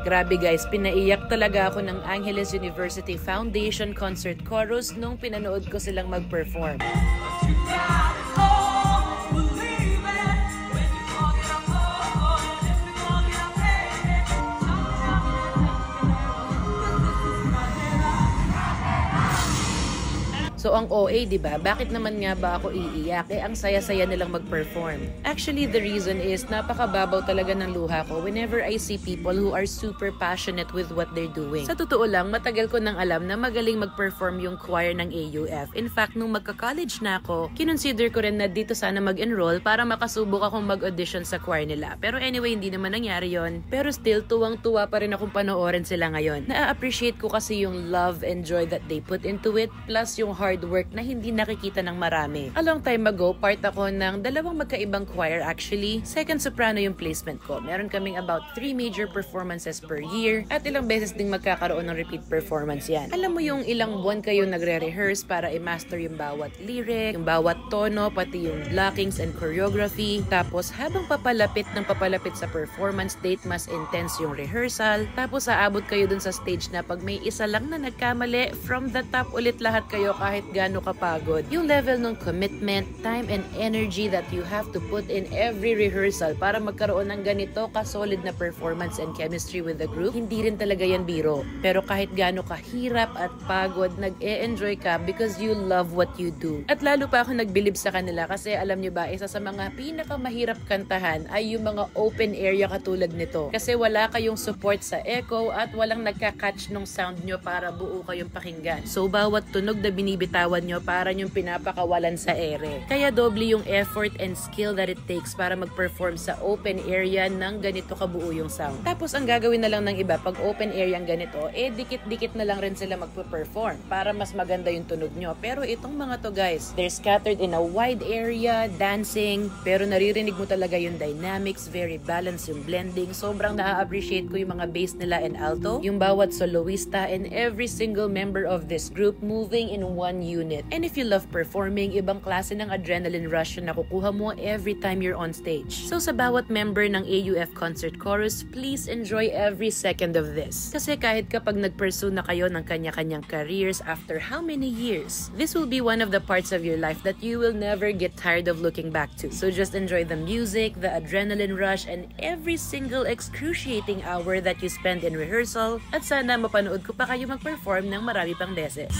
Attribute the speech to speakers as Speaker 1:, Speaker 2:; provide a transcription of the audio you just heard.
Speaker 1: Grabe guys, pinaiyak talaga ako ng Angeles University Foundation Concert Chorus nung pinanood ko silang mag-perform. So ang OA, diba? Bakit naman nga ba ako iiyak? Ang saya-saya nilang mag-perform. Actually, the reason is napakababaw talaga ng luha ko whenever I see people who are super passionate with what they're doing. Sa totoo lang, matagal ko nang alam na magaling mag-perform yung choir ng AUF. In fact, nung magka-college na ako, kinonsider ko rin na dito sana mag-enroll para makasubok akong mag-audition sa choir nila. Pero anyway, hindi naman nangyari yon. Pero still, tuwang-tuwa pa rin akong panoorin sila ngayon. Na-appreciate ko kasi yung love and joy that they put into it, plus yung hard work na hindi nakikita ng marami. A long time ago, part ako ng dalawang magkaibang choir actually. Second soprano yung placement ko. Meron kaming about 3 major performances per year at ilang beses ding magkakaroon ng repeat performance yan. Alam mo yung ilang buwan kayo nagre-rehearse para i-master yung bawat lyric, yung bawat tono, pati yung blockings and choreography. Tapos habang papalapit sa performance date, mas intense yung rehearsal. Tapos aabot kayo dun sa stage na pag may isa lang na nagkamali, from the top ulit lahat kayo kahit gaano kapagod. Yung level ng commitment, time and energy that you have to put in every rehearsal para magkaroon ng ganito ka-solid na performance and chemistry with the group, hindi rin talaga yan biro. Pero kahit gaano kahirap at pagod, nag-e-enjoy ka because you love what you do. At lalo pa ako nagbilib sa kanila kasi alam nyo ba, isa sa mga pinakamahirap kantahan ay yung mga open area katulad nito. Kasi wala kayong support sa echo at walang nagka-catch ng sound nyo para buo kayong pakinggan. So bawat tunog na binibitawan nyo para yung pinapakawalan sa ere. Kaya doble yung effort and skill that it takes para mag-perform sa open area ng ganito kabuo yung sound. Tapos ang gagawin na lang ng iba pag open area ang ganito, dikit-dikit na lang rin sila magpe-perform para mas maganda yung tunog nyo. Pero itong mga to guys, they're scattered in a wide area, dancing, pero naririnig mo talaga yung dynamics, very balanced yung blending. Sobrang na-appreciate ko yung mga bass nila and alto, yung bawat soloista and every single member of this group moving in one unit. And if you love performing, ibang klase ng adrenaline rush na nakukuha mo every time you're on stage. So sa bawat member ng AUF Concert Chorus, please enjoy every second of this. Kasi kahit kapag nag-pursue na kayo ng kanya-kanyang careers after how many years, this will be one of the parts of your life that you will never get tired of looking back to. So just enjoy the music, the adrenaline rush, and every single excruciating hour that you spend in rehearsal. At sana mapanood ko pa kayo mag-perform ng marami pang beses.